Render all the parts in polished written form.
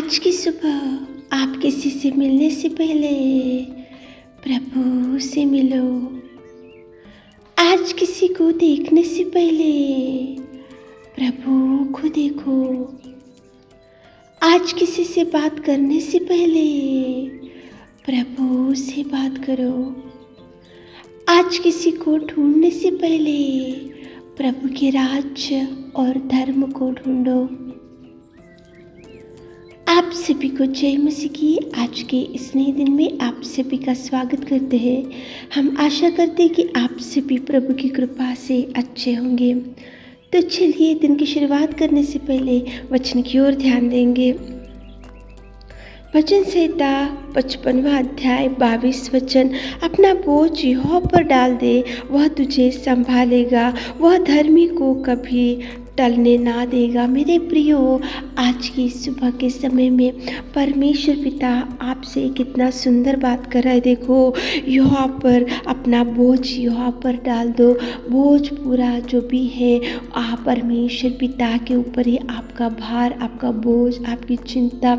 आज की सुबह आप किसी से मिलने से पहले प्रभु से मिलो। आज किसी को देखने से पहले प्रभु को देखो। आज किसी से बात करने से पहले प्रभु से बात करो। आज किसी को ढूंढने से पहले प्रभु के राज्य और धर्म को ढूंढो। आप सभी को जय मसीह की आज के इस नए दिन में आप सभी का स्वागत करते हैं। हम आशा करते हैं कि आप सभी प्रभु की कृपा से अच्छे होंगे। तो चलिए दिन की शुरुआत करने से पहले वचन की ओर ध्यान देंगे। वचन संहिता 55वां अध्याय 22 वचन। अपना बोझ यहोवा पर डाल दे, वह तुझे संभालेगा, वह धर्मी को कभी टलने ना देगा। मेरे प्रियो, आज की सुबह के समय में परमेश्वर पिता आपसे कितना सुंदर बात कर रहा है। देखो, यहोवा पर अपना बोझ यहोवा पर डाल दो। बोझ पूरा जो भी है आप परमेश्वर पिता के ऊपर ही आपका भार, आपका बोझ, आपकी चिंता,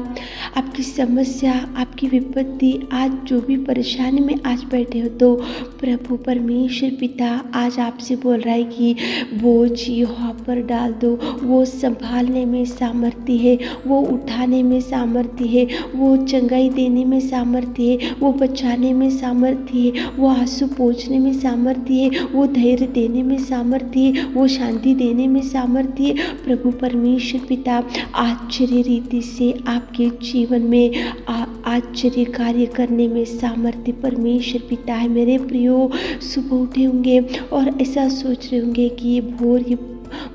आपकी समस्या, आपकी विपत्ति, आज जो भी परेशानी में आज बैठे हो, तो प्रभु परमेश्वर पिता आज आपसे बोल रहा है कि बोझ यहोवा पर डाल दो। वो संभालने में सामर्थ्य है, वो उठाने में सामर्थ्य है, वो चंगाई देने में सामर्थ्य है, वो बचाने में सामर्थ्य है, वो आंसू पोंछने में सामर्थ्य है, वो धैर्य देने में सामर्थ्य है, वो शांति देने में सामर्थ्य है। प्रभु परमेश्वर पिता आश्चर्य रीति से आपके जीवन में आश्चर्य कार्य करने में सामर्थ्य परमेश्वर पिता है। मेरे प्रियो, सुबह उठे होंगे और ऐसा सोच रहे होंगे कि ये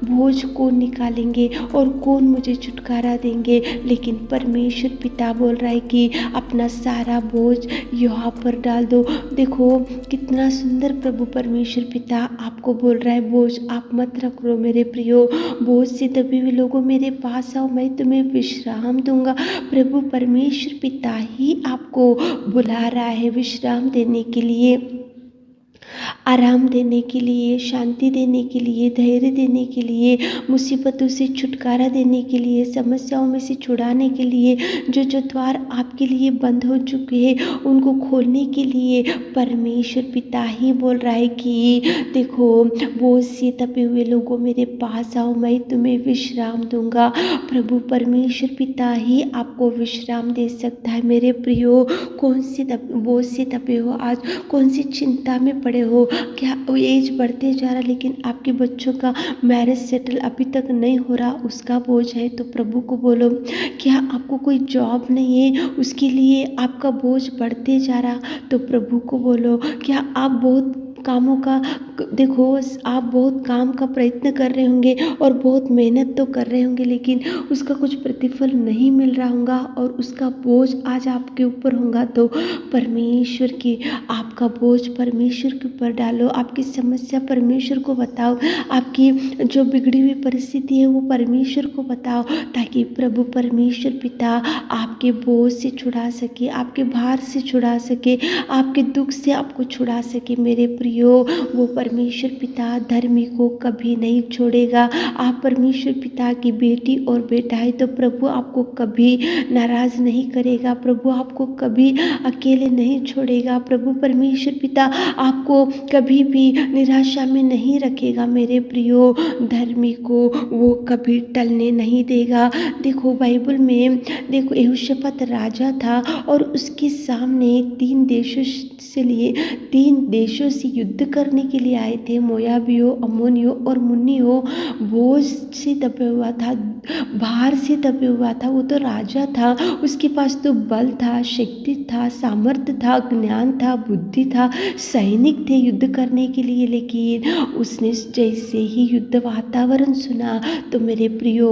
बोझ कौन निकालेंगे और कौन मुझे छुटकारा देंगे, लेकिन परमेश्वर पिता बोल रहा है कि अपना सारा बोझ यहोवा पर डाल दो। देखो कितना सुंदर प्रभु परमेश्वर पिता आपको बोल रहा है, बोझ आप मत रखो मेरे प्रियो। बोझ से दबे हुए लोगों मेरे पास आओ, मैं तुम्हें विश्राम दूंगा। प्रभु परमेश्वर पिता ही आपको बुला रहा है विश्राम देने के लिए, आराम देने के लिए, शांति देने के लिए, धैर्य देने के लिए, मुसीबतों से छुटकारा देने के लिए, समस्याओं में से छुड़ाने के लिए, जो द्वार आपके लिए बंद हो चुके हैं उनको खोलने के लिए परमेश्वर पिता ही बोल रहा है कि देखो, बोझ से दबे हुए लोगों मेरे पास आओ, मैं तुम्हें विश्राम दूंगा। प्रभु परमेश्वर पिता ही आपको विश्राम दे सकता है। मेरे प्रियो, कौन सी बोझ से दबे हो आज, कौन सी चिंता में पड़े हो? क्या एज बढ़ते जा रहा लेकिन आपके बच्चों का मैरिज सेटल अभी तक नहीं हो रहा, उसका बोझ है? तो प्रभु को बोलो। क्या आपको कोई जॉब नहीं है, उसके लिए आपका बोझ बढ़ते जा रहा, तो प्रभु को बोलो। क्या आप बहुत कामों का देखो, आप बहुत काम का प्रयत्न कर रहे होंगे और बहुत मेहनत तो कर रहे होंगे, लेकिन उसका कुछ प्रतिफल नहीं मिल रहा होगा और उसका बोझ आज आपके ऊपर होगा, तो परमेश्वर की आपका बोझ परमेश्वर के ऊपर डालो। आपकी समस्या परमेश्वर को बताओ, आपकी जो बिगड़ी हुई परिस्थिति है वो परमेश्वर को बताओ, ताकि प्रभु परमेश्वर पिता आपके बोझ से छुड़ा सके, आपके भार से छुड़ा सके, आपके दुख से आपको छुड़ा सके। मेरे प्रियो, वो परमेश्वर पिता धर्मी को कभी नहीं छोड़ेगा। आप परमेश्वर पिता की बेटी और बेटा है, तो प्रभु आपको कभी नाराज नहीं करेगा, प्रभु आपको कभी अकेले नहीं छोड़ेगा। प्रभु परमेश्वर पिता आपको कभी भी निराशा में नहीं रखेगा। मेरे प्रियो, धर्मी को वो कभी टलने नहीं देगा। देखो बाइबल में, देखो यहोशापात राजा था और उसके सामने तीन देशों से युद्ध करने के लिए आए थे, मोयाबियों, अम्मोनियों और मुन्नियों। बोझ से दबे हुआ था, भार से दबे हुआ था, वो तो राजा था, उसके पास तो बल था, शक्ति था, सामर्थ्य था, ज्ञान था, बुद्धि था, सैनिक थे युद्ध करने के लिए, लेकिन उसने जैसे ही युद्ध वातावरण सुना, तो मेरे प्रियो,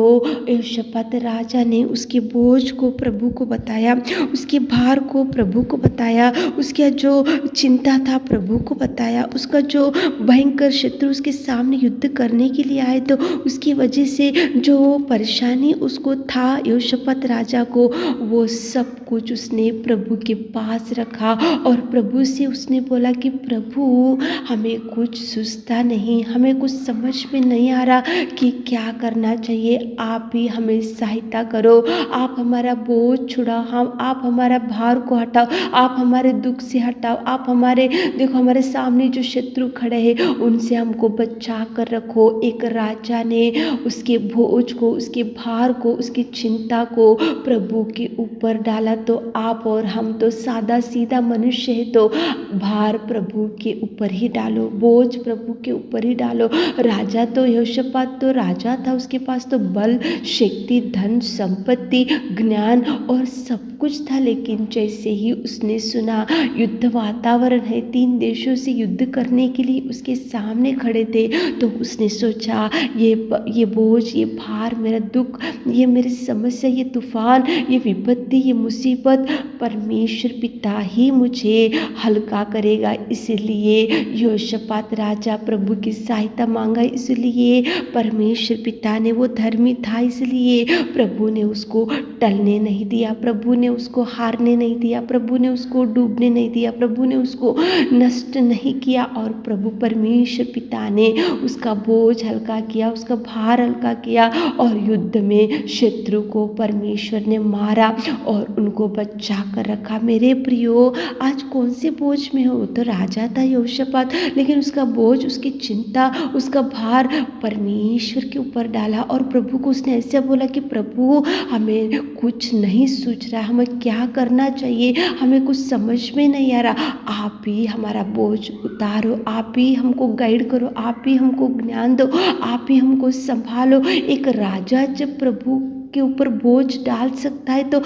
यहोशापात राजा ने उसके बोझ को प्रभु को बताया, उसके भार को प्रभु को बताया, उसका जो चिंता था प्रभु को बताया। आया, उसका जो भयंकर शत्रु उसके सामने युद्ध करने के लिए आए, तो उसकी वजह से जो परेशानी उसको था यहोशापात राजा को, वो सब कुछ उसने प्रभु के पास रखा और प्रभु से उसने बोला कि प्रभु, हमें कुछ सूझता नहीं, हमें कुछ समझ में नहीं आ रहा कि क्या करना चाहिए। आप ही हमें सहायता करो, आप हमारा बोझ छुड़ाओ, आप हमारा भार को हटाओ, आप हमारे दुख से हटाओ, आप देखो हमारे सामने जो शत्रु खड़े हैं उनसे हमको बचा कर रखो। एक राजा ने उसके बोझ को, उसके भार को, उसकी चिंता को प्रभु के ऊपर डाला। तो आप और हम तो सादा सीधा मनुष्य है, तो भार प्रभु के ऊपर ही डालो, बोझ प्रभु के ऊपर ही डालो। राजा तो यहोशापात तो राजा था, उसके पास तो बल, शक्ति, धन, संपत्ति, ज्ञान और सब कुछ था, लेकिन जैसे ही उसने सुना युद्ध वातावरण है, 3 देशों से युद्ध करने के लिए उसके सामने खड़े थे, तो उसने सोचा ये बोझ, ये भार, मेरा दुख, ये मेरी समस्या, ये तूफान, ये विपत्ति, ये मुसीबत परमेश्वर पिता ही मुझे हल्का करेगा। इसलिए यहोशापात राजा प्रभु की सहायता मांगा, इसलिए परमेश्वर पिता ने, वो धर्मी था इसलिए प्रभु ने उसको टलने नहीं दिया, प्रभु ने उसको हारने नहीं दिया, प्रभु ने उसको डूबने नहीं दिया, प्रभु ने उसको नष्ट नहीं किया। और प्रभु परमेश्वर पिता ने उसका बोझ हल्का किया, उसका भार हल्का किया और युद्ध में शत्रु को परमेश्वर ने मारा और उनको बचा कर रखा। मेरे प्रियो, आज कौन से बोझ में हो? तो राजा था यहोशापात, लेकिन उसका बोझ, उसकी चिंता, उसका भार परमेश्वर के ऊपर डाला और प्रभु को उसने ऐसे बोला कि प्रभु, हमें कुछ नहीं सूझ रहा, हमें क्या करना चाहिए, हमें कुछ समझ में नहीं आ रहा। आप ही हमारा बोझ उतारो, आप ही हमको गाइड करो, आप ही हमको ज्ञान दो, आप ही हमको संभालो। एक राजा जब प्रभु के ऊपर बोझ डाल सकता है, तो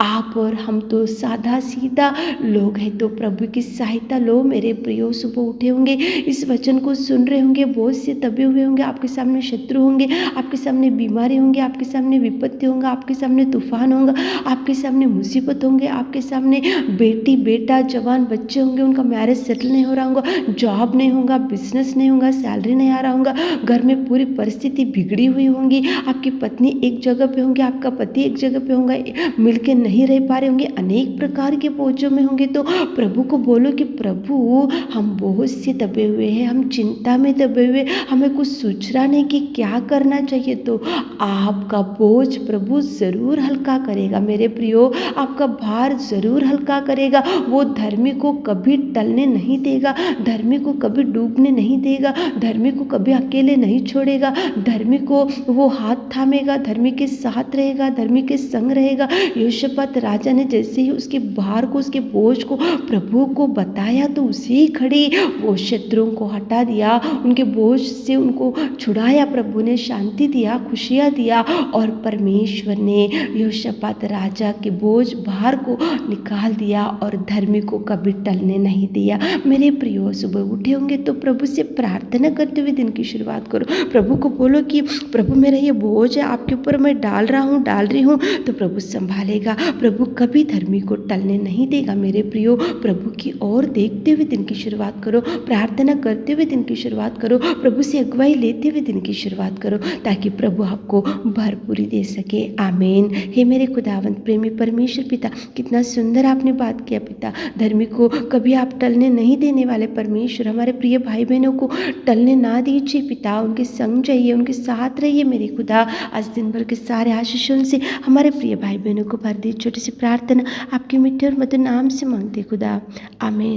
आप और हम तो सादा सीधा लोग हैं, तो प्रभु की सहायता लो। मेरे प्रियो, सुबह उठे होंगे, इस वचन को सुन रहे होंगे, बोझ से दबे हुए होंगे, आपके सामने शत्रु होंगे, आपके सामने बीमारी होंगे, आपके सामने विपत्ति होंगे, आपके सामने तूफान होगा, आपके सामने मुसीबत होंगे, आपके सामने बेटी, बेटा, जवान बच्चे होंगे, उनका मैरिज सेटल नहीं हो रहा होगा, जॉब नहीं होगा, बिजनेस नहीं होगा, सैलरी नहीं आ रहा होगा, घर में पूरी परिस्थिति बिगड़ी हुई होंगी, आपकी पत्नी एक जगह पे होंगे, आपका पति एक जगह पे होगा, मिलके नहीं रह पा रहे होंगे, अनेक प्रकार के बोझों में होंगे, तो प्रभु को बोलो कि प्रभु, हम बोझ से दबे हुए हैं, हम चिंता में दबे हुए, हमें कुछ सूझ रहा नहीं कि क्या करना चाहिए। तो आपका बोझ प्रभु ज़रूर हल्का करेगा। मेरे प्रियो, आपका भार ज़रूर हल्का करेगा। वो धर्मी को कभी टलने नहीं देगा, धर्मी को कभी डूबने नहीं देगा, धर्मी को कभी अकेले नहीं छोड़ेगा, धर्मी को वो हाथ थामेगा, धर्मी के साथ रहेगा, धर्मी के संग रहेगा। यहोशापात राजा ने जैसे ही उसके भार को, उसके बोझ को प्रभु को बताया, तो उसी खड़ी वो शत्रुओं को हटा दिया, उनके बोझ से उनको छुड़ाया, प्रभु ने शांति दिया, खुशियाँ दिया और परमेश्वर ने यहोशापात राजा के बोझ, भार को निकाल दिया और धर्मी को कभी टलने नहीं दिया। मेरे प्रियो, सुबह उठे होंगे तो प्रभु से प्रार्थना करते हुए दिन की शुरुआत करो। प्रभु को बोलो कि प्रभु, मेरा ये बोझ है, आपके ऊपर मैं डाल रही हूँ, तो प्रभु संभालेगा। प्रभु कभी धर्मी को टलने नहीं देगा। मेरे प्रियो, प्रभु की ओर देखते हुए दिन की शुरुआत करो, प्रार्थना करते हुए दिन की शुरुआत करो, प्रभु से अगुवाई लेते हुए दिन की शुरुआत करो, ताकि प्रभु आपको भरपूरी दे सके। आमीन। हे मेरे खुदावंत प्रेमी परमेश्वर पिता, कितना सुंदर आपने बात किया पिता। धर्मी को कभी आप टलने नहीं देने वाले परमेश्वर, हमारे प्रिय भाई बहनों को टलने ना दीजिए पिता, उनके संग जाइए, उनके साथ रहिए मेरे खुदा। आज दिन भर के सारे आशीषों से हमारे प्रिय भाई बहनों को भर दी। छोटी सी प्रार्थना आपके मीठे और मधुर नाम से मांगते खुदा, आमीन।